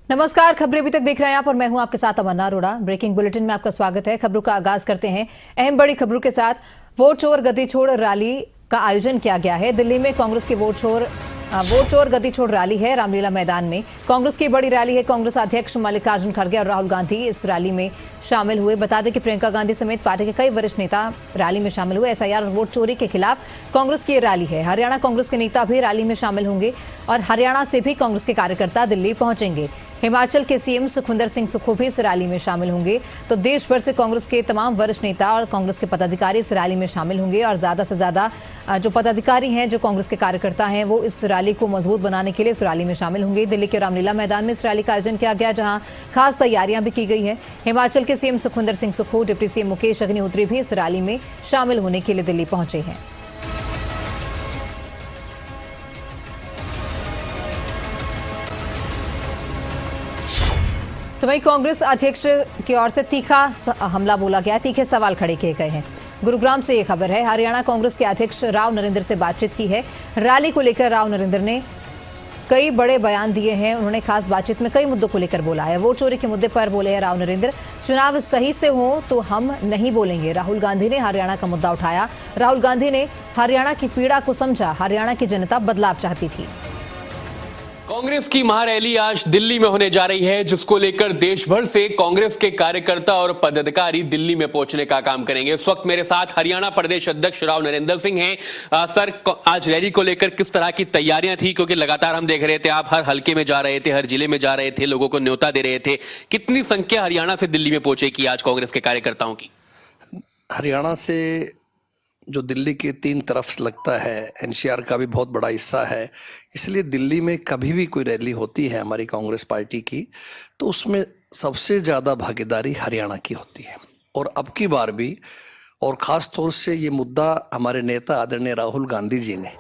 नमस्कार, खबरें अभी तक देख रहे हैं आप और मैं हूं आपके साथ अमरना अरोड़ा। ब्रेकिंग बुलेटिन में आपका स्वागत है। खबरों का आगाज करते हैं अहम बड़ी खबरों के साथ। वोट चोर गति छोड़ रैली का आयोजन किया गया है। दिल्ली में कांग्रेस की वोट चोर गति छोड़ रैली है। रामलीला मैदान में कांग्रेस की बड़ी रैली है। कांग्रेस अध्यक्ष मल्लिकार्जुन खड़गे और राहुल गांधी इस रैली में शामिल हुए। बता दें कि प्रियंका गांधी समेत पार्टी के कई वरिष्ठ नेता रैली में शामिल हुए। एसआईआर और वोट चोरी के खिलाफ कांग्रेस की रैली है। हरियाणा कांग्रेस के नेता भी रैली में शामिल होंगे और हरियाणा से भी कांग्रेस के कार्यकर्ता दिल्ली पहुंचेंगे। हिमाचल के सीएम सुखविंदर सिंह सुक्खू भी इस रैली में शामिल होंगे। तो देश भर से कांग्रेस के तमाम वरिष्ठ नेता और कांग्रेस के पदाधिकारी इस रैली में शामिल होंगे और ज्यादा से ज्यादा जो पदाधिकारी हैं, जो कांग्रेस के कार्यकर्ता हैं, वो इस रैली को मजबूत बनाने के लिए इस रैली में शामिल होंगे। दिल्ली के रामलीला मैदान में इस रैली का आयोजन किया गया, जहां खास तैयारियां भी की गई है। हिमाचल के CM Sukhvinder Singh Sukhu, deputy CM Mukesh Agnihotri भी इस रैली में शामिल होने के लिए दिल्ली पहुंचे हैं। तो वहीं कांग्रेस अध्यक्ष की ओर से तीखा हमला बोला गया, तीखे सवाल खड़े किए गए हैं। गुरुग्राम से ये खबर है। हरियाणा कांग्रेस के अध्यक्ष राव नरेंद्र से बातचीत की है। रैली को लेकर राव नरेंद्र ने कई बड़े बयान दिए हैं। उन्होंने खास बातचीत में कई मुद्दों को लेकर बोला है। वोट चोरी के मुद्दे पर बोले हैं राव नरेंद्र, चुनाव सही से हो तो हम नहीं बोलेंगे। राहुल गांधी ने हरियाणा का मुद्दा उठाया। राहुल गांधी ने हरियाणा की पीड़ा को समझा। हरियाणा की जनता बदलाव चाहती थी। कांग्रेस की महारैली आज दिल्ली में होने जा रही है, जिसको लेकर देश भर से कांग्रेस के कार्यकर्ता और पदाधिकारी दिल्ली में पहुंचने का काम करेंगे। इस वक्त मेरे साथ हरियाणा प्रदेश अध्यक्ष राव नरेंद्र सिंह हैं। सर, आज रैली को लेकर किस तरह की तैयारियां थी, क्योंकि लगातार हम देख रहे थे आप हर हलके में जा रहे थे, हर जिले में जा रहे थे, लोगों को न्योता दे रहे थे। कितनी संख्या हरियाणा से दिल्ली में पहुंचेगी आज कांग्रेस के कार्यकर्ताओं की? हरियाणा से जो दिल्ली के तीन तरफ लगता है, एनसीआर का भी बहुत बड़ा हिस्सा है, इसलिए दिल्ली में कभी भी कोई रैली होती है हमारी कांग्रेस पार्टी की, तो उसमें सबसे ज़्यादा भागीदारी हरियाणा की होती है। और अब की बार भी, और ख़ास तौर से ये मुद्दा हमारे नेता आदरणीय राहुल गांधी जी ने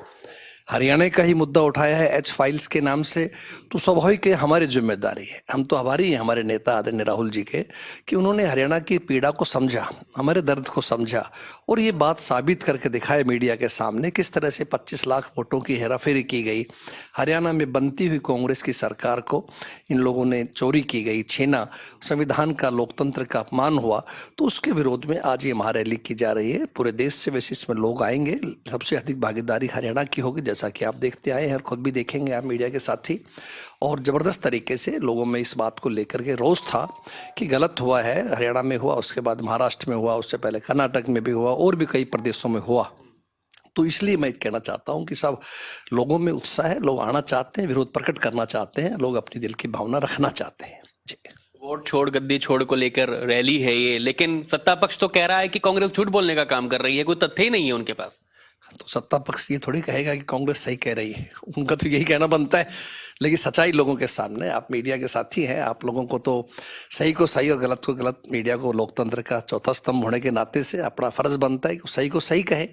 हरियाणा का ही मुद्दा उठाया है एच फाइल्स के नाम से, तो स्वाभाविक है हमारी जिम्मेदारी है, हम तो आभारी हैं हमारे नेता आदरणीय राहुल जी के कि उन्होंने हरियाणा की पीड़ा को समझा, हमारे दर्द को समझा और ये बात साबित करके दिखाए मीडिया के सामने किस तरह से 25 लाख वोटों की हेराफेरी की गई। हरियाणा में बनती हुई कांग्रेस की सरकार को इन लोगों ने चोरी की गई, छीना, संविधान का, लोकतंत्र का अपमान हुआ। तो उसके विरोध में आज ये महारैली की जा रही है। पूरे देश से वैसे इसमें लोग आएंगे। सबसे अधिक भागीदारी हरियाणा की होगी, जैसा कि आप देखते आए हैं और खुद भी देखेंगे आप मीडिया के साथी। और ज़बरदस्त तरीके से लोगों में इस बात को लेकर के रोष था कि गलत हुआ है। हरियाणा में हुआ, उसके बाद महाराष्ट्र में हुआ, उससे पहले कर्नाटक में भी हुआ और भी कई प्रदेशों में हुआ। तो इसलिए मैं कहना चाहता हूं कि सब लोगों में उत्साह है, लोग आना चाहते हैं, विरोध प्रकट करना चाहते हैं, लोग अपनी दिल की भावना रखना चाहते हैं। जी, वोट छोड़ गद्दी छोड़ को लेकर रैली है ये, लेकिन सत्ता पक्ष तो कह रहा है कि कांग्रेस झूठ बोलने का काम कर रही है, कोई तथ्य ही नहीं है उनके पास। तो सत्ता पक्ष ये थोड़ी कहेगा कि कांग्रेस सही कह रही है, उनका तो यही कहना बनता है। लेकिन सच्चाई लोगों के सामने, आप मीडिया के साथी हैं, आप लोगों को तो सही को सही और गलत को गलत, मीडिया को लोकतंत्र का चौथा स्तंभ होने के नाते से अपना फर्ज बनता है कि सही को सही कहे।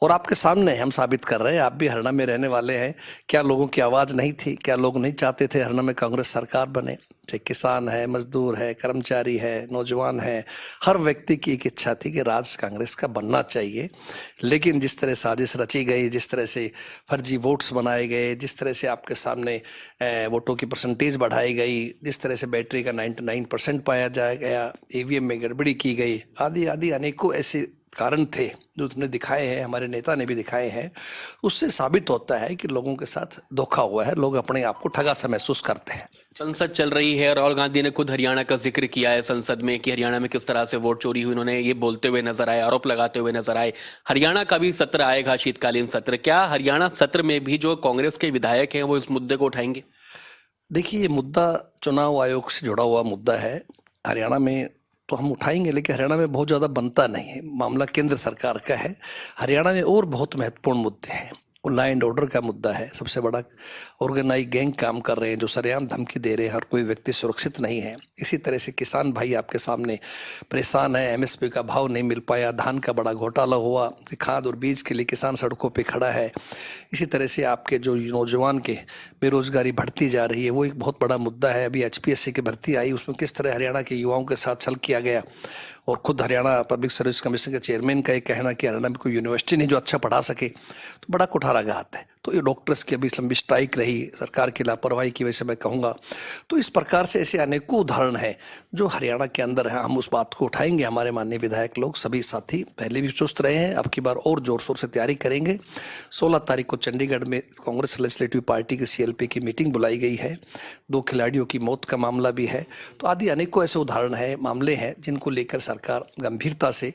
और आपके सामने हम साबित कर रहे हैं, आप भी हरियाणा में रहने वाले हैं। क्या लोगों की आवाज़ नहीं थी? क्या लोग नहीं चाहते थे हरियाणा में कांग्रेस सरकार बने? चाहे किसान है, मजदूर है, कर्मचारी है, नौजवान है, हर व्यक्ति की एक इच्छा थी कि राज कांग्रेस का बनना चाहिए। लेकिन जिस तरह साजिश रची गई, जिस तरह से फर्जी वोट्स बनाए गए, जिस तरह से आपके सामने वोटों की परसेंटेज बढ़ाई गई, जिस तरह से बैटरी का 99% पाया गया, ईवीएम में गड़बड़ी की गई, आदि आदि अनेकों ऐसे कारण थे जो उसने दिखाए हैं, हमारे नेता ने भी दिखाए हैं। उससे साबित होता है कि लोगों के साथ धोखा हुआ है, लोग अपने आप को ठगा सा महसूस करते हैं। संसद चल रही है, राहुल गांधी ने खुद हरियाणा का जिक्र किया है संसद में कि हरियाणा में किस तरह से वोट चोरी हुई। उन्होंने ये बोलते हुए नजर आए, आरोप लगाते हुए नजर आए। हरियाणा का भी सत्र आएगा, शीतकालीन सत्र। क्या हरियाणा सत्र में भी जो कांग्रेस के विधायक हैं वो इस मुद्दे को उठाएंगे? देखिए, ये मुद्दा चुनाव आयोग से जुड़ा हुआ मुद्दा है। हरियाणा में तो हम उठाएंगे, लेकिन हरियाणा में बहुत ज़्यादा बनता नहीं है, मामला केंद्र सरकार का है। हरियाणा में और बहुत महत्वपूर्ण मुद्दे हैं। वो लॉ एंड ऑर्डर का मुद्दा है, सबसे बड़ा ऑर्गेनाइज गैंग काम कर रहे हैं जो सरेआम धमकी दे रहे हैं, हर कोई व्यक्ति सुरक्षित नहीं है। इसी तरह से किसान भाई आपके सामने परेशान है, एमएसपी का भाव नहीं मिल पाया, धान का बड़ा घोटाला हुआ, खाद और बीज के लिए किसान सड़कों पे खड़ा है। इसी तरह से आपके जो नौजवान के बेरोजगारी बढ़ती जा रही है, वो एक बहुत बड़ा मुद्दा है। अभी एचपीएससी की भर्ती आई, उसमें किस तरह हरियाणा के युवाओं के साथ छल किया गया। और खुद हरियाणा पब्लिक सर्विस कमीशन के चेयरमैन का ये कहना कि हरियाणा में कोई यूनिवर्सिटी नहीं जो अच्छा पढ़ा सके, तो बड़ा कुठाराघात है। तो ये डॉक्टर्स की अभी लंबी स्ट्राइक रही, सरकार की लापरवाही की वजह से मैं कहूँगा। तो इस प्रकार से ऐसे अनेकों उदाहरण हैं जो हरियाणा के अंदर है। हम उस बात को उठाएंगे, हमारे माननीय विधायक लोग सभी साथी पहले भी चुस्त रहे हैं, अब की बार और जोर शोर से तैयारी करेंगे। 16 तारीख को चंडीगढ़ में कांग्रेस लेजिस्लेटिव पार्टी की CLP की मीटिंग बुलाई गई है। 2 खिलाड़ियों की मौत का मामला भी है। तो आदि अनेकों ऐसे उदाहरण हैं, मामले हैं जिनको लेकर सरकार गंभीरता से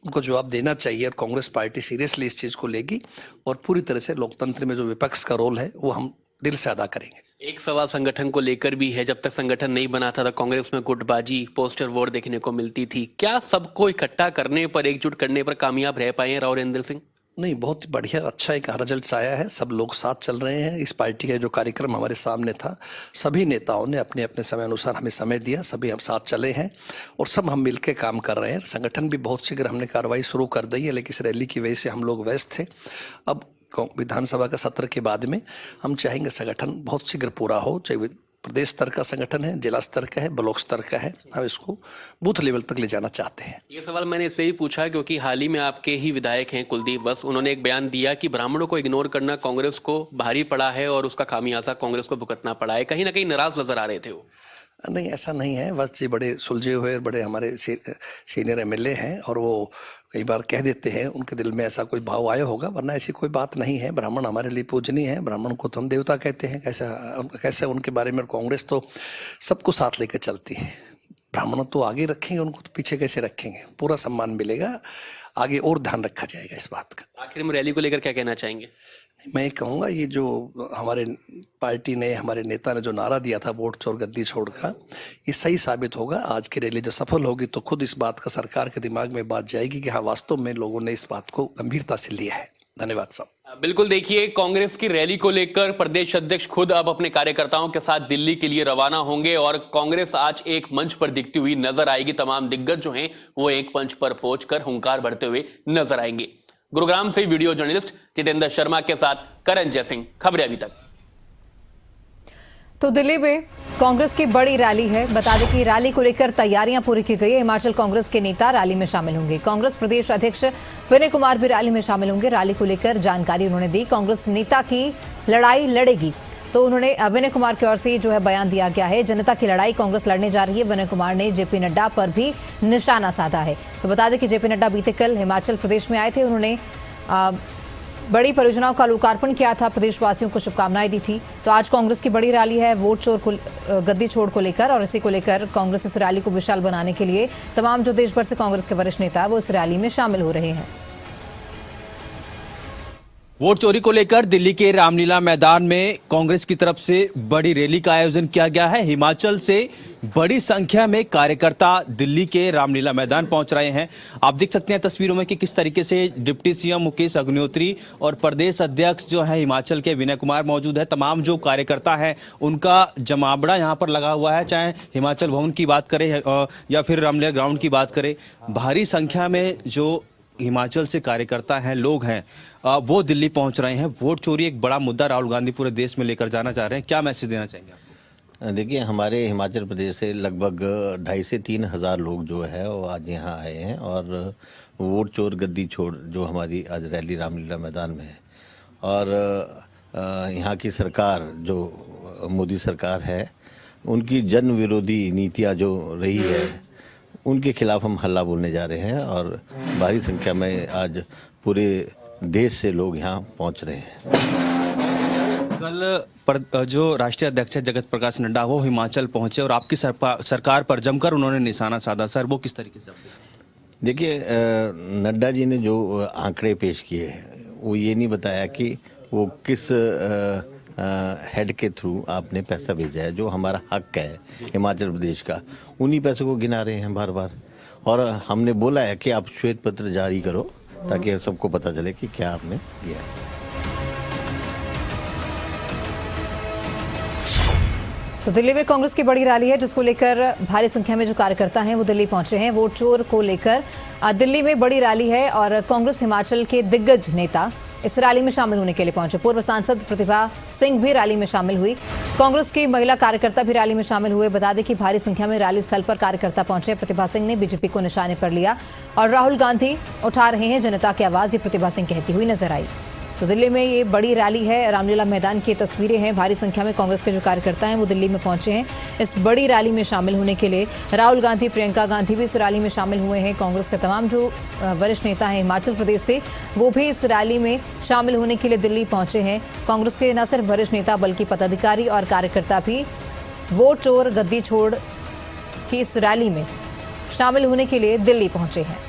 उनको जवाब देना चाहिए और कांग्रेस पार्टी सीरियसली इस चीज़ को लेगी और पूरी तरह से लोकतंत्र में जो विपक्ष का रोल है वो हम दिल से अदा करेंगे। एक सवाल संगठन को लेकर भी है। जब तक संगठन नहीं बना था तो कांग्रेस में गुटबाजी, पोस्टर वोट देखने को मिलती थी। क्या सबको इकट्ठा करने पर, एकजुट करने पर कामयाब रह पाए हैं राव नरेंद्र सिंह? नहीं, बहुत बढ़िया, अच्छा एक रिजल्ट आया है। सब लोग साथ चल रहे हैं। इस पार्टी का जो कार्यक्रम हमारे सामने था, सभी नेताओं ने अपने अपने समय अनुसार हमें समय दिया, सभी हम साथ चले हैं और सब हम मिलकर काम कर रहे हैं। संगठन भी बहुत शीघ्र हमने कार्रवाई शुरू कर दी है, लेकिन इस रैली की वजह से हम लोग व्यस्त थे। अब विधानसभा का सत्र के बाद में हम चाहेंगे संगठन बहुत शीघ्र पूरा हो, चाहे प्रदेश स्तर का संगठन है, जिला स्तर का है, ब्लॉक स्तर का है, हम इसको बूथ लेवल तक ले जाना चाहते हैं। ये सवाल मैंने इससे ही पूछा क्योंकि हाल ही में आपके ही विधायक हैं कुलदीप बस, उन्होंने एक बयान दिया कि ब्राह्मणों को इग्नोर करना कांग्रेस को भारी पड़ा है और उसका खामियाजा कांग्रेस को भुगतना पड़ा है। कहीं ना कहीं नाराज नजर आ रहे थे वो। नहीं, ऐसा नहीं है। बस जी बड़े सुलझे हुए, बड़े हमारे सीनियर MLA हैं और वो कई बार कह देते हैं, उनके दिल में ऐसा कोई भाव आया होगा, वरना ऐसी कोई बात नहीं है। ब्राह्मण हमारे लिए पूजनीय है, ब्राह्मण को तो हम देवता कहते हैं। कैसे उनके बारे में कांग्रेस तो सबको साथ लेकर चलती है। ब्राह्मणों तो आगे रखेंगे, उनको तो पीछे कैसे रखेंगे? पूरा सम्मान मिलेगा, आगे और ध्यान रखा जाएगा इस बात का। आखिर में रैली को लेकर क्या कहना चाहेंगे? मैं ये कहूँगा, ये जो हमारे पार्टी ने, हमारे नेता ने जो नारा दिया था वोट चोर गद्दी छोड़ का, ये सही साबित होगा। आज की रैली जो सफल होगी तो खुद इस बात का सरकार के दिमाग में बात जाएगी कि हाँ, वास्तव में लोगों ने इस बात को गंभीरता से लिया है। धन्यवाद साहब। बिल्कुल, देखिए कांग्रेस की रैली को लेकर प्रदेश अध्यक्ष खुद अब अपने कार्यकर्ताओं के साथ दिल्ली के लिए रवाना होंगे और कांग्रेस आज एक मंच पर दिखती हुई नजर आएगी। तमाम दिग्गज जो हैं वो एक मंच पर पहुंचकर हुंकार भरते हुए नजर आएंगे। गुरुग्राम से वीडियो जर्नलिस्ट जितेंद्र शर्मा के साथ करण जयसिंह, खबरें अभी तक। तो दिल्ली में कांग्रेस की बड़ी रैली है। बता दें कि रैली को लेकर तैयारियां पूरी की गई है। हिमाचल कांग्रेस के नेता रैली में शामिल होंगे। कांग्रेस प्रदेश अध्यक्ष विनय कुमार भी रैली में शामिल होंगे। रैली को लेकर जानकारी उन्होंने दी। कांग्रेस नेता की लड़ाई लड़ेगी, तो उन्होंने विनय कुमार की ओर से जो है बयान दिया गया है। जनता की लड़ाई कांग्रेस लड़ने जा रही है। विनय कुमार ने JP नड्डा पर भी निशाना साधा है। तो बता दें कि JP नड्डा बीते कल हिमाचल प्रदेश में आए थे। उन्होंने बड़ी परियोजनाओं का लोकार्पण किया था, प्रदेशवासियों को शुभकामनाएं दी थी। तो आज कांग्रेस की बड़ी रैली है वोट चोर को, गद्दी छोड़ को लेकर, और इसी को लेकर कांग्रेस इस रैली को विशाल बनाने के लिए तमाम जो देश भर से कांग्रेस के वरिष्ठ नेता वो इस रैली में शामिल हो रहे हैं। वोट चोरी को लेकर दिल्ली के रामलीला मैदान में कांग्रेस की तरफ से बड़ी रैली का आयोजन किया गया है। हिमाचल से बड़ी संख्या में कार्यकर्ता दिल्ली के रामलीला मैदान पहुंच रहे हैं। आप देख सकते हैं तस्वीरों में कि किस तरीके से डिप्टी CM मुकेश अग्निहोत्री और प्रदेश अध्यक्ष जो है हिमाचल के विनय कुमार मौजूद है। तमाम जो कार्यकर्ता हैं उनका जमावड़ा यहाँ पर लगा हुआ है, चाहे हिमाचल भवन की बात करें या फिर रामलीला ग्राउंड की बात करें। भारी संख्या में जो हिमाचल से कार्यकर्ता हैं, लोग हैं, वो दिल्ली पहुंच रहे हैं। वोट चोरी एक बड़ा मुद्दा राहुल गांधी पूरे देश में लेकर जाना चाह रहे हैं, क्या मैसेज देना चाहेंगे आप? देखिए, हमारे हिमाचल प्रदेश से लगभग 2,500 से 3,000 लोग जो है वो आज यहाँ आए हैं और वोट चोर गद्दी छोड़ जो हमारी आज रैली रामलीला मैदान में है। और यहाँ की सरकार जो मोदी सरकार है, उनकी जन विरोधी नीतियाँ जो रही है उनके खिलाफ हम हल्ला बोलने जा रहे हैं और भारी संख्या में आज पूरे देश से लोग यहाँ पहुँच रहे हैं। कल जो राष्ट्रीय अध्यक्ष है जगत प्रकाश नड्डा वो हिमाचल पहुंचे और आपकी सरकार पर जमकर उन्होंने निशाना साधा। सर, वो किस तरीके से? देखिए, नड्डा जी ने जो आंकड़े पेश किए वो ये नहीं बताया कि वो किस हेड के थ्रू आपने पैसा भेजा है। जो हमारा हक है हिमाचल प्रदेश का, उन्हीं पैसों को गिना रहे हैं बार बार। और हमने बोला है कि आप श्वेत पत्र जारी करो ताकि सबको पता चले कि क्या आपने किया है। तो दिल्ली में कांग्रेस की बड़ी रैली है जिसको लेकर भारी संख्या में जो कार्यकर्ता हैं वो दिल्ली पहुंचे हैं। वोट चोर को लेकर दिल्ली में बड़ी रैली है और कांग्रेस हिमाचल के दिग्गज नेता इस रैली में शामिल होने के लिए पहुंचे। पूर्व सांसद प्रतिभा सिंह भी रैली में शामिल हुई। कांग्रेस की महिला कार्यकर्ता भी रैली में शामिल हुए। बता दें कि भारी संख्या में रैली स्थल पर कार्यकर्ता पहुंचे। प्रतिभा सिंह ने बीजेपी को निशाने पर लिया और राहुल गांधी उठा रहे हैं जनता की आवाज, ये प्रतिभा सिंह कहती हुई नजर आई। तो दिल्ली में ये बड़ी रैली है, रामलीला मैदान की तस्वीरें हैं। भारी संख्या में कांग्रेस के जो कार्यकर्ता हैं वो दिल्ली में पहुंचे हैं इस बड़ी रैली में शामिल होने के लिए। राहुल गांधी, प्रियंका गांधी भी इस रैली में शामिल हुए हैं। कांग्रेस के तमाम जो वरिष्ठ नेता हैं हिमाचल प्रदेश से, वो भी इस रैली में शामिल होने के लिए दिल्ली पहुंचे हैं। कांग्रेस के न सिर्फ वरिष्ठ नेता बल्कि पदाधिकारी और कार्यकर्ता भी वोट चोर गद्दी छोड़ की इस रैली में शामिल होने के लिए दिल्ली पहुंचे हैं।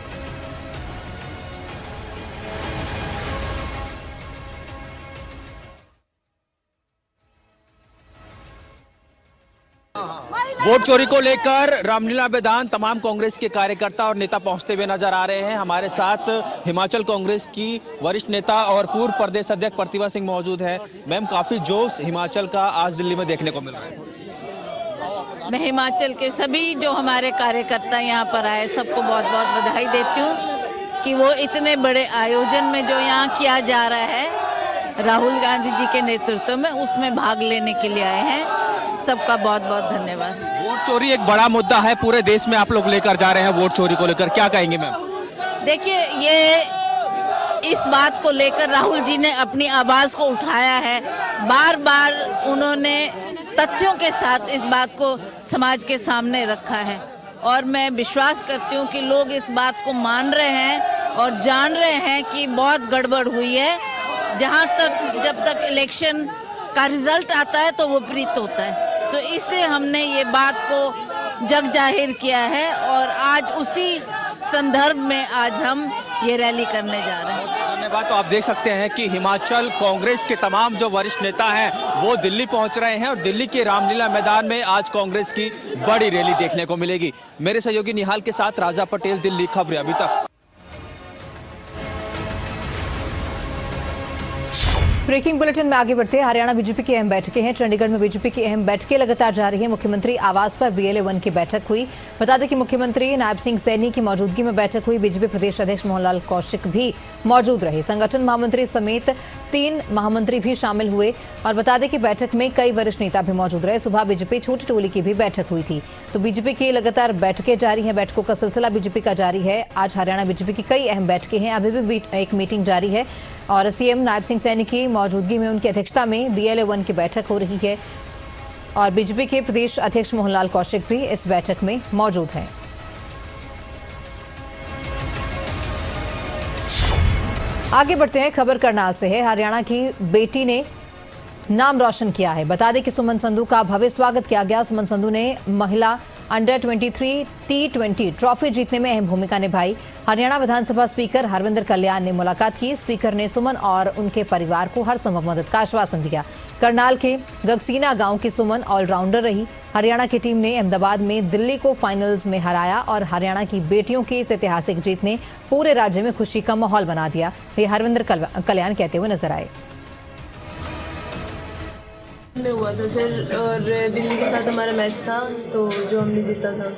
वोट चोरी को लेकर रामलीला मैदान तमाम कांग्रेस के कार्यकर्ता और नेता पहुंचते हुए नजर आ रहे हैं। हमारे साथ हिमाचल कांग्रेस की वरिष्ठ नेता और पूर्व प्रदेश अध्यक्ष प्रतिभा सिंह मौजूद है। मैम, काफी जोश हिमाचल का आज दिल्ली में देखने को मिल रहा है। मैं हिमाचल के सभी जो हमारे कार्यकर्ता यहाँ पर आए सबको बहुत बहुत बधाई देती हूँ कि वो इतने बड़े आयोजन में जो यहाँ किया जा रहा है राहुल गांधी जी के नेतृत्व में, उसमें भाग लेने के लिए आए हैं। सबका बहुत बहुत धन्यवाद। वोट चोरी एक बड़ा मुद्दा है, पूरे देश में आप लोग लेकर जा रहे हैं वोट चोरी को लेकर, क्या कहेंगे मैम? देखिए, ये इस बात को लेकर राहुल जी ने अपनी आवाज को उठाया है। बार बार उन्होंने तथ्यों के साथ इस बात को समाज के सामने रखा है और मैं विश्वास करती हूँ कि लोग इस बात को मान रहे हैं और जान रहे हैं कि बहुत गड़बड़ हुई है। जब तक इलेक्शन का रिजल्ट आता है तो वो विपरीत होता है, तो इसलिए हमने ये बात को जग जाहिर किया है और आज उसी संदर्भ में आज हम ये रैली करने जा रहे हैं। धन्यवाद। तो आप देख सकते हैं कि हिमाचल कांग्रेस के तमाम जो वरिष्ठ नेता हैं वो दिल्ली पहुंच रहे हैं और दिल्ली के रामलीला मैदान में आज कांग्रेस की बड़ी रैली देखने को मिलेगी। मेरे सहयोगी निहाल के साथ राजा पटेल, दिल्ली। खबरें अभी तक। ब्रेकिंग बुलेटिन में आगे बढ़ते हैं। हरियाणा बीजेपी की अहम बैठकें हैं। चंडीगढ़ में बीजेपी की अहम बैठकें लगातार जारी है। मुख्यमंत्री आवास पर BLA-1 की बैठक हुई। बता दें कि मुख्यमंत्री नायब सिंह सैनी की मौजूदगी में बैठक हुई। बीजेपी प्रदेश अध्यक्ष मोहनलाल कौशिक भी मौजूद रहे। संगठन महामंत्री समेत 3 महामंत्री भी शामिल हुए और बता दें कि बैठक में कई वरिष्ठ नेता भी मौजूद रहे। सुबह बीजेपी छोटी टोली की भी बैठक हुई थी। तो बीजेपी की लगातार बैठकें जारी हैं। बैठकों का सिलसिला बीजेपी का जारी है। आज हरियाणा बीजेपी की कई अहम बैठकें हैं। अभी भी एक मीटिंग जारी है और सीएम नायब सिंह सैनी की मौजूदगी में, उनकी अध्यक्षता में BLA-1 की बैठक हो रही है और बीजेपी के प्रदेश अध्यक्ष मोहनलाल कौशिक भी इस बैठक में मौजूद हैं। आगे बढ़ते हैं। खबर करनाल से है। हरियाणा की बेटी ने नाम रोशन किया है। बता दें कि सुमन संधू का भव्य स्वागत किया गया। सुमन संधू ने महिला अंडर 23 T20 ट्रॉफी जीतने में अहम भूमिका निभाई। हरियाणा विधानसभा स्पीकर हरविंदर कल्याण ने मुलाकात की। स्पीकर ने सुमन और उनके परिवार को हर संभव मदद का आश्वासन दिया। करनाल के गगसीना गांव की सुमन ऑलराउंडर रही। हरियाणा की टीम ने अहमदाबाद में दिल्ली को फाइनल्स में हराया और हरियाणा की बेटियों की इस ऐतिहासिक जीत ने पूरे राज्य में खुशी का माहौल बना दिया। ये हरविंदर कल्याण कहते हुए नजर आए। में हुआ था सर, और दिल्ली के साथ हमारा मैच था तो जो हमने जीता था।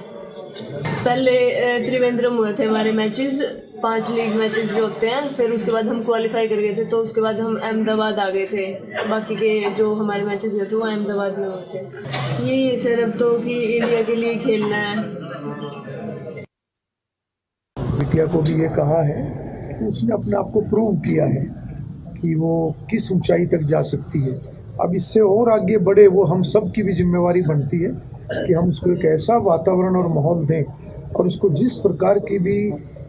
पहले त्रिवेंद्रम हुए थे हमारे मैचेस, 5 लीग मैचेस जो होते हैं, फिर उसके बाद हम क्वालिफाई कर गए थे तो उसके बाद हम अहमदाबाद आ गए थे। बाकी के जो हमारे मैचेस हुए थे वो अहमदाबाद में हुए थे। यही है सर अब तो कि इंडिया के लिए खेलना है। बिटिया को भी ये कहा है कि उसने अपने आप को प्रूव किया है कि वो किस ऊंचाई तक जा सकती है। अब इससे और आगे बढ़े वो हम सब की भी जिम्मेवारी बनती है कि हम उसको एक ऐसा वातावरण और माहौल दें और उसको जिस प्रकार की भी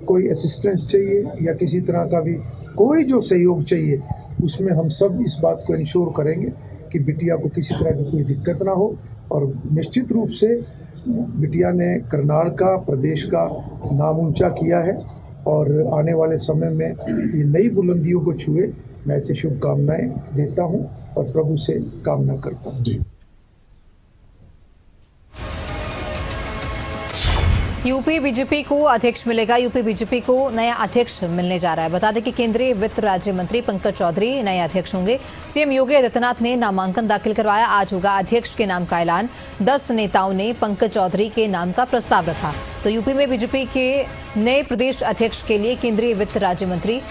कोई असिस्टेंस चाहिए या किसी तरह का भी कोई जो सहयोग चाहिए उसमें हम सब इस बात को इंश्योर करेंगे कि बिटिया को किसी तरह की कोई दिक्कत ना हो। और निश्चित रूप से बिटिया ने करनाल का, प्रदेश का नाम ऊंचा किया है और आने वाले समय में ये नई बुलंदियों को छुए, मैं ऐसी शुभकामनाएं देता हूं और प्रभु से कामना करता हूं। यूपी बीजेपी को अध्यक्ष मिलेगा। यूपी बीजेपी को नया अध्यक्ष मिलने जा रहा है। बता दें कि केंद्रीय वित्त राज्य मंत्री पंकज चौधरी नए अध्यक्ष होंगे। सीएम योगी आदित्यनाथ ने नामांकन दाखिल करवाया। आज होगा अध्यक्ष के नाम का ऐलान। 10 नेताओं ने पंकज चौधरी के नाम का प्रस्ताव रखा। तो यूपी में बीजेपी के नए प्रदेश अध्यक्ष के लिए केंद्रीय वित्त राज्य मंत्री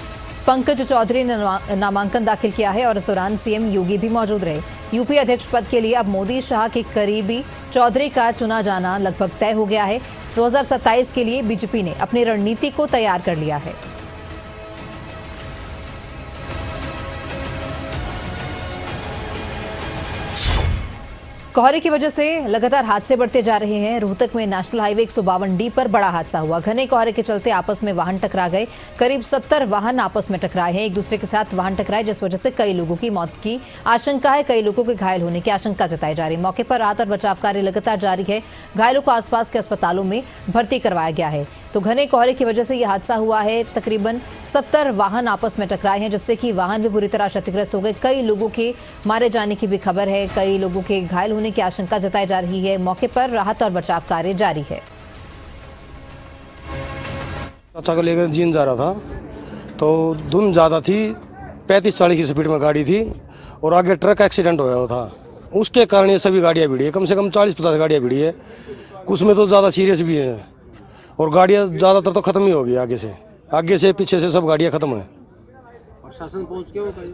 पंकज चौधरी ने नामांकन दाखिल किया है और इस दौरान सीएम योगी भी मौजूद रहे। यूपी अध्यक्ष पद के लिए अब मोदी शाह के करीबी चौधरी का चुना जाना लगभग तय हो गया है। 2027 के लिए बीजेपी ने अपनी रणनीति को तैयार कर लिया है। कोहरे की वजह से लगातार हादसे बढ़ते जा रहे हैं। रोहतक में नेशनल हाईवे 152D पर बड़ा हादसा हुआ। घने कोहरे के चलते आपस में वाहन टकरा गए। करीब 70 वाहन आपस में टकराए हैं, एक दूसरे के साथ वाहन टकराए, जिस वजह से कई लोगों की मौत की आशंका है। कई लोगों के घायल होने की आशंका जताई जा रही है। मौके पर राहत और बचाव कार्य लगातार जारी है। घायलों को आसपास के अस्पतालों में भर्ती करवाया गया है। तो घने कोहरे की वजह से यह हादसा हुआ है। तकरीबन 70 वाहन आपस में टकराए हैं, जिससे कि वाहन भी बुरी तरह क्षतिग्रस्त हो गए। कई लोगों के मारे जाने की भी खबर है। कई लोगों के घायल होने की आशंका जताई जा रही है। मौके पर राहत और बचाव कार्य जारी है। चाचा को लेकर जींद जा रहा था तो धुंध ज़्यादा थी, 35-40 की स्पीड में गाड़ी थी और आगे ट्रक एक्सीडेंट हुआ था। उसके कारण ये सभी गाड़ियाँ भिड़ी है, कम से कम 40-50 गाड़ियाँ भिड़ी है। कुछ में तो ज़्यादा सीरियस भी है और गाड़ियाँ ज़्यादातर तो ख़त्म ही हो गई। आगे से पीछे से सब गाड़ियाँ ख़त्म है।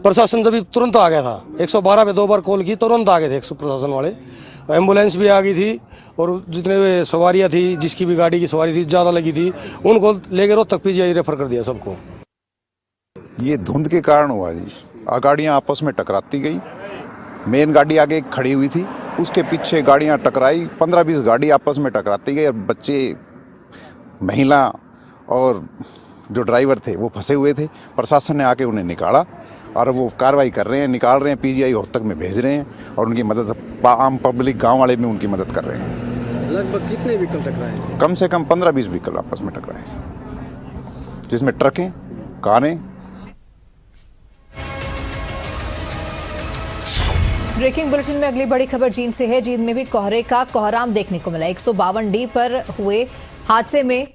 प्रशासन जब तुरंत आ गया था, 112 पे 2 बार कॉल की, तुरंत आ गए थे प्रशासन वाले। एम्बुलेंस भी आ गई थी और जितने सवारियां थी, जिसकी भी गाड़ी की सवारी थी ज़्यादा लगी थी, उनको लेकर रोहतक PGI रेफर कर दिया सबको। ये धुंध के कारण हुआ जी। गाड़ियाँ आपस में टकराती गई। मेन गाड़ी आगे खड़ी हुई थी, उसके पीछे गाड़ियाँ टकराई। 15-20 गाड़ी आपस में टकराती गई और बच्चे, महिला और जो ड्राइवर थे वो फंसे हुए थे। प्रशासन ने आके उन्हें निकाला और वो कार्रवाई कर रहे हैं, निकाल रहे हैं, PGI रोहतक में भेज रहे हैं और उनकी मदद, आम पब्लिक, गांव वाले भी उनकी मदद कर रहे हैं। लगभग कितने व्हीकल टकराए? कम से कम 15-20 व्हीकल आपस में टकराए, जिसमें ट्रकें, कारें। ब्रेकिंग बुलेटिन में अगली बड़ी खबर जींद से है। जींद में भी कोहरे का कोहराम देखने को मिला। 152D पर हुए हादसे में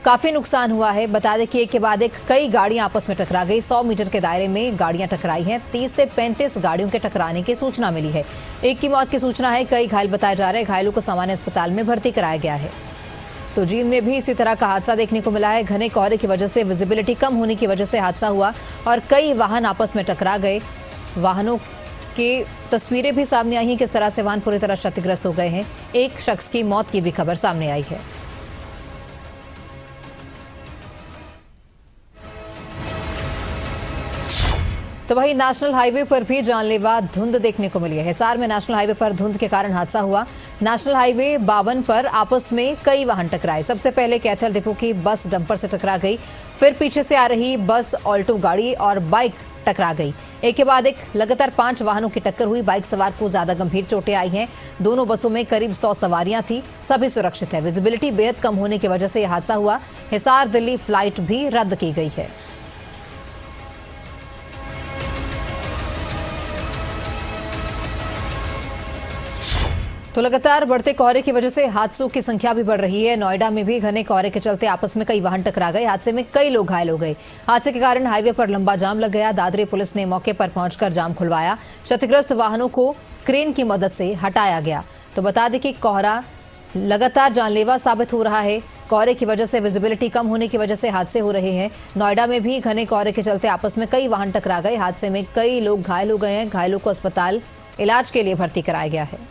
काफी नुकसान हुआ है। बता दें कि एक के बाद एक कई गाड़ियां आपस में टकरा गई। 100 मीटर के दायरे में गाड़ियां टकराई हैं। 30 से 35 गाड़ियों के टकराने की सूचना मिली है। एक की मौत की सूचना है, कई घायल बताए जा रहे हैं। घायलों को सामान्य अस्पताल में भर्ती कराया गया है। तो जींद में भी इसी तरह का हादसा देखने को मिला है। घने कोहरे की वजह से विजिबिलिटी कम होने की वजह से हादसा हुआ और कई वाहन आपस में टकरा गए। वाहनों की तस्वीरें भी सामने आई हैं, किस तरह से वाहन पूरी तरह क्षतिग्रस्त हो गए हैं। एक शख्स की मौत की भी खबर सामने आई है। तो वहीं नेशनल हाईवे पर भी जानलेवा धुंध देखने को मिली है। हिसार में नेशनल हाईवे पर धुंध के कारण हादसा हुआ। नेशनल हाईवे 52 पर आपस में कई वाहन टकराए। सबसे पहले कैथल डिपो की बस डंपर से टकरा गई, फिर पीछे से आ रही बस, ऑल्टो गाड़ी और बाइक टकरा गई। एक के बाद एक लगातार 5 वाहनों की टक्कर हुई। बाइक सवार को ज्यादा गंभीर चोटें आई हैं। दोनों बसों में करीब 100 सवारियां थी, सभी सुरक्षित है। विजिबिलिटी बेहद कम होने की वजह से यह हादसा हुआ। हिसार दिल्ली फ्लाइट भी रद्द की गई है। तो लगातार बढ़ते कोहरे की वजह से हादसों की संख्या भी बढ़ रही है। नोएडा में भी घने कोहरे के चलते आपस में कई वाहन टकरा गए। हादसे में कई लोग घायल हो गए। हादसे के कारण हाईवे पर लंबा जाम लग गया। दादरी पुलिस ने मौके पर पहुंचकर जाम खुलवाया। क्षतिग्रस्त वाहनों को क्रेन की मदद से हटाया गया। तो बता दें कि कोहरा लगातार जानलेवा साबित हो रहा है। कोहरे की वजह से विजिबिलिटी कम होने की वजह से हादसे हो रहे हैं। नोएडा में भी घने कोहरे के चलते आपस में कई वाहन टकरा गए। हादसे में कई लोग घायल हो गए हैं। घायलों को अस्पताल इलाज के लिए भर्ती कराया गया है।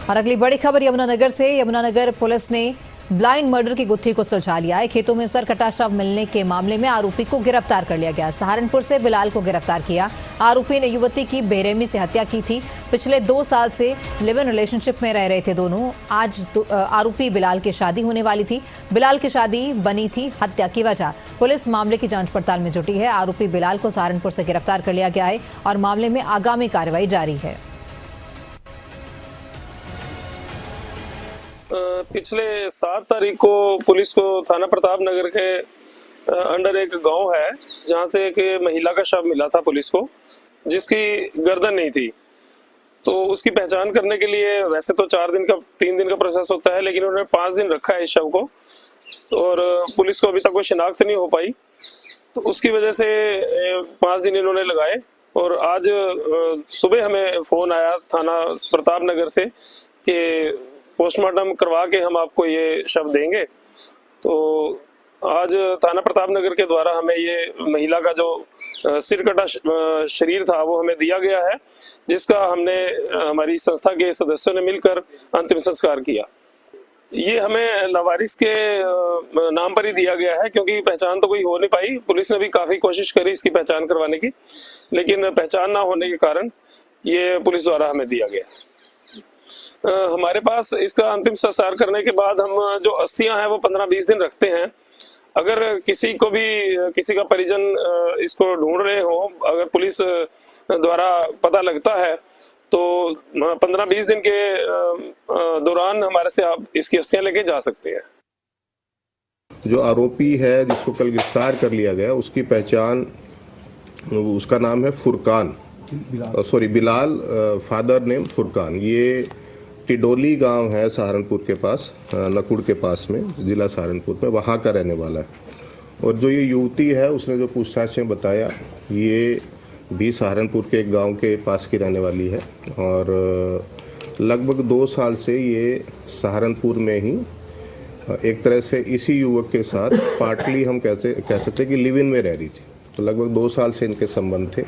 और अगली बड़ी खबर यमुनानगर से। यमुनानगर पुलिस ने ब्लाइंड मर्डर की गुत्थी को सुलझा लिया है। खेतों में सर कटा शव मिलने के मामले में आरोपी को गिरफ्तार कर लिया गया। सहारनपुर से बिलाल को गिरफ्तार किया। आरोपी ने युवती की बेरहमी से हत्या की थी। पिछले 2 साल से लिव इन रिलेशनशिप में रह रहे थे दोनों। आज आरोपी बिलाल की शादी होने वाली थी। बिलाल की शादी बनी थी हत्या की वजह। पुलिस मामले की जांच पड़ताल में जुटी है। आरोपी बिलाल को सहारनपुर से गिरफ्तार कर लिया गया है और मामले में आगामी कार्रवाई जारी है। पिछले 7 तारीख को पुलिस को थाना प्रताप नगर के अंडर एक गांव है जहां से एक महिला का शव मिला था पुलिस को, जिसकी गर्दन नहीं थी। तो उसकी पहचान करने के लिए वैसे तो 3 दिन का प्रोसेस होता है, लेकिन उन्होंने 5 दिन रखा है इस शव को और पुलिस को अभी तक कोई शिनाख्त नहीं हो पाई। तो उसकी वजह से 5 दिन इन्होंने लगाए और आज सुबह हमें फोन आया थाना प्रताप नगर से कि पोस्टमार्टम करवा के हम आपको ये शव देंगे। तो आज थाना प्रताप नगर के द्वारा हमें ये महिला का जो सिर कटा शरीर था वो हमें दिया गया है, जिसका हमने हमारी संस्था के सदस्यों ने मिलकर अंतिम संस्कार किया। ये हमें लावारिस के नाम पर ही दिया गया है, क्योंकि पहचान तो कोई हो नहीं पाई। पुलिस ने भी काफ़ी कोशिश करी इसकी पहचान करवाने की, लेकिन पहचान ना होने के कारण ये पुलिस द्वारा हमें दिया गया। हमारे पास इसका अंतिम संस्कार करने के बाद हम जो अस्थियां हैं वो 15-20 दिन रखते हैं। अगर किसी को भी, किसी का परिजन इसको ढूंढ रहे हो, अगर पुलिस द्वारा पता लगता है तो 15-20 दिन के दौरान हमारे से आप इसकी अस्थियां लेके जा सकते हैं। जो आरोपी है जिसको कल गिरफ्तार कर लिया गया, उसकी पहचान, उसका नाम है फुरकान, बिलाल, फादर नेम फुरकान। ये टिडोली गांव है सहारनपुर के पास, नकुड़ के पास में, जिला सहारनपुर में, वहाँ का रहने वाला है। और जो ये युवती है उसने जो पूछताछ में बताया, ये भी सहारनपुर के एक गांव के पास की रहने वाली है और लगभग 2 साल से ये सहारनपुर में ही एक तरह से इसी युवक के साथ पार्टली हम कह सकते हैं कि लिव इन में रह रही थी। तो लगभग 2 साल से इनके संबंध थे।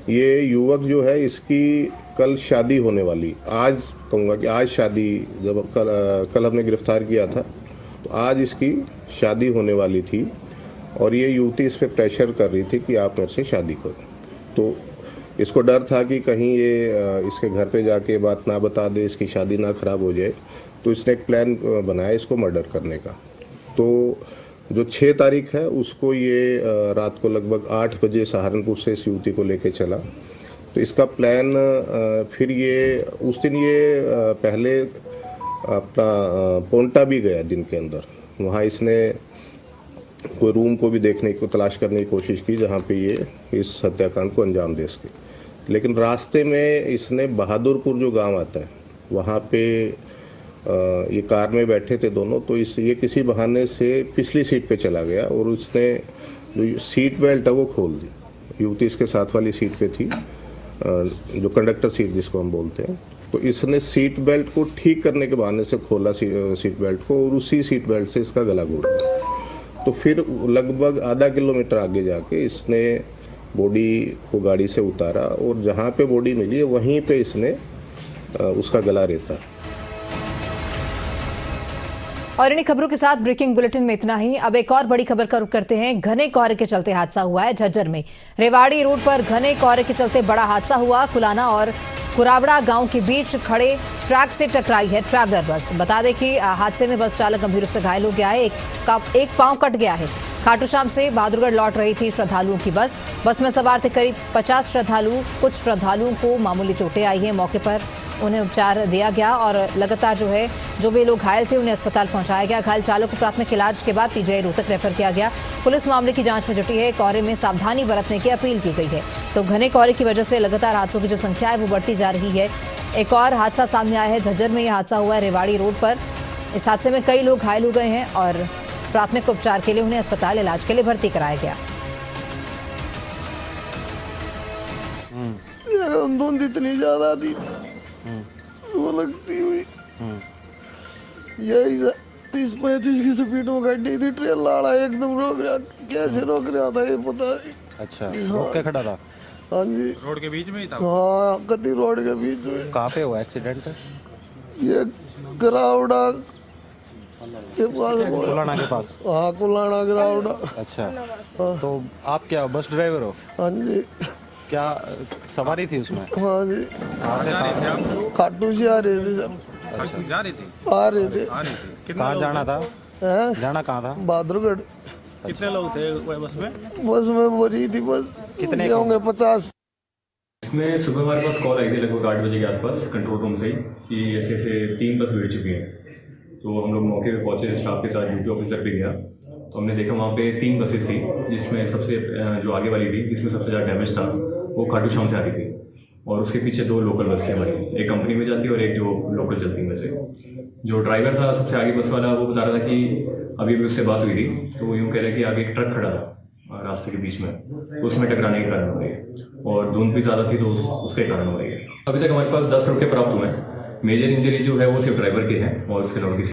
ये युवक जो है, इसकी कल शादी होने वाली, आज कहूँगा कि आज शादी, जब कल हमने गिरफ्तार किया था तो आज इसकी शादी होने वाली थी और ये युवती इस पर प्रेशर कर रही थी कि आप मेरे से शादी करो। तो इसको डर था कि कहीं ये इसके घर पे जाके बात ना बता दे, इसकी शादी ना खराब हो जाए, तो इसने एक प्लान बनाया इसको मर्डर करने का। तो जो 6 तारीख है उसको ये रात को लगभग 8 बजे सहारनपुर से इस युवती को लेके चला। तो इसका प्लान फिर ये उस दिन ये पहले अपना पोंटा भी गया दिन के अंदर, वहाँ इसने कोई रूम को भी देखने को, तलाश करने की कोशिश की जहाँ पे ये इस हत्याकांड को अंजाम दे सके। लेकिन रास्ते में इसने बहादुरपुर जो गांव आता है वहाँ पे ये कार में बैठे थे दोनों, तो ये किसी बहाने से पिछली सीट पे चला गया और उसने जो सीट बेल्ट है वो खोल दी। युवती इसके साथ वाली सीट पे थी, जो कंडक्टर सीट जिसको हम बोलते हैं। तो इसने सीट बेल्ट को ठीक करने के बहाने से खोला सीट बेल्ट को और उसी सीट बेल्ट से इसका गला घोट दिया। तो फिर लगभग आधा किलोमीटर आगे जाके इसने बॉडी को गाड़ी से उतारा और जहाँ पे बॉडी मिली है वहीं पे इसने उसका गला रेता। और इन्हीं खबरों के साथ ब्रेकिंग बुलेटिन में इतना ही। अब एक और बड़ी खबर का रुख करते हैं। घने कोहरे के चलते हादसा हुआ है झज्जर में। रेवाड़ी रोड पर घने कोहरे के चलते बड़ा हादसा हुआ। खुलाना और कुरावड़ा गांव के बीच खड़े ट्रक से टकराई है ट्रैवलर बस। बता दें कि हादसे में बस चालक गंभीर रूप से घायल हो गया है, एक पांव कट गया है। खाटूश्याम से बहादुरगढ़ लौट रही थी श्रद्धालुओं की बस में सवार थे करीब 50 श्रद्धालु। कुछ श्रद्धालुओं को मामूली चोटें आई हैं। मौके पर उन्हें उपचार दिया गया और लगातार जो भी लोग घायल थे उन्हें अस्पताल पहुंचाया गया। घायल चालक को प्राथमिक इलाज के बाद पीजीआई रोहतक रेफर किया गया। पुलिस मामले की जांच में जुटी है। कोहरे में सावधानी बरतने की अपील की गई है। तो घने कोहरे की वजह से लगातार हादसों की जो संख्या है वो बढ़ती जा रही है। एक और हादसा सामने आया है झज्जर में। यह हादसा हुआ है रेवाड़ी रोड पर। इस हादसे में कई लोग घायल हो गए हैं और प्राथमिक उपचार के लिए उन्हें अस्पताल इलाज के लिए भर्ती कराया गया। धुंध इतनी ज्यादा थी वो लगती हुई, यही 30-35 की स्पीड में गाड़ी थी। ट्रेन लाड़ा एकदम रोक रहा, कैसे रोक रहा था ये पता नहीं। अच्छा, रोक के खड़ा था? हाँ जी, रोड के बीच में ही था? हाँ, कति रोड के बीच में। कहाँ पे हुआ एक्सीडेंट? ये गरावड़ा के पास, कुलाना के पास। हाँ, कुलाना गरावड़ा। अच्छा, तो आप क्या बस ड्राइवर हो? हाँ जी। क्या सवारी थी उसमें? हाँ जी। कहाँ से था? खाटू से आ रहे थे सर। अच्छा, जा रही थी? आ रहे थे। कहाँ जाना था? जाना कहाँ था? बहादुरगढ़। कितने लोग थे बस में? बस में भरी थी बस। कितने होंगे 50। इसमें सुबह हमारे पास कॉल आई थी लगभग 8 बजे के आसपास कंट्रोल रूम से ही कि ऐसे ऐसे 3 बस भिड़ चुकी हैं। तो हम लोग मौके पे पहुंचे, स्टाफ के साथ ड्यूटी ऑफिसर भी गया। तो हमने देखा वहाँ पे 3 बसेस थी, जिसमें सबसे जो आगे वाली थी जिसमें सबसे ज़्यादा डैमेज था वो खाटूश्याम से आ रही थी और उसके पीछे 2 लोकल बस थी हमारी, एक कंपनी में जाती और एक जो लोकल चलती में से। जो ड्राइवर था सबसे आगे बस वाला, वो बता रहा था कि अभी भी उससे बात हुई थी तो वो यूँ कह रहा है कि आगे एक ट्रक खड़ा था रास्ते के बीच में, तो उसमें टकराने के कारण हो रही है और धुंध भी ज़्यादा थी तो उसके कारण हो रही है। अभी तक हमारे पास 10 रुपये प्राप्त हुए हैं। मेजर इंजरी जो है वो सिर्फ ड्राइवर के हैं और उसके अलावा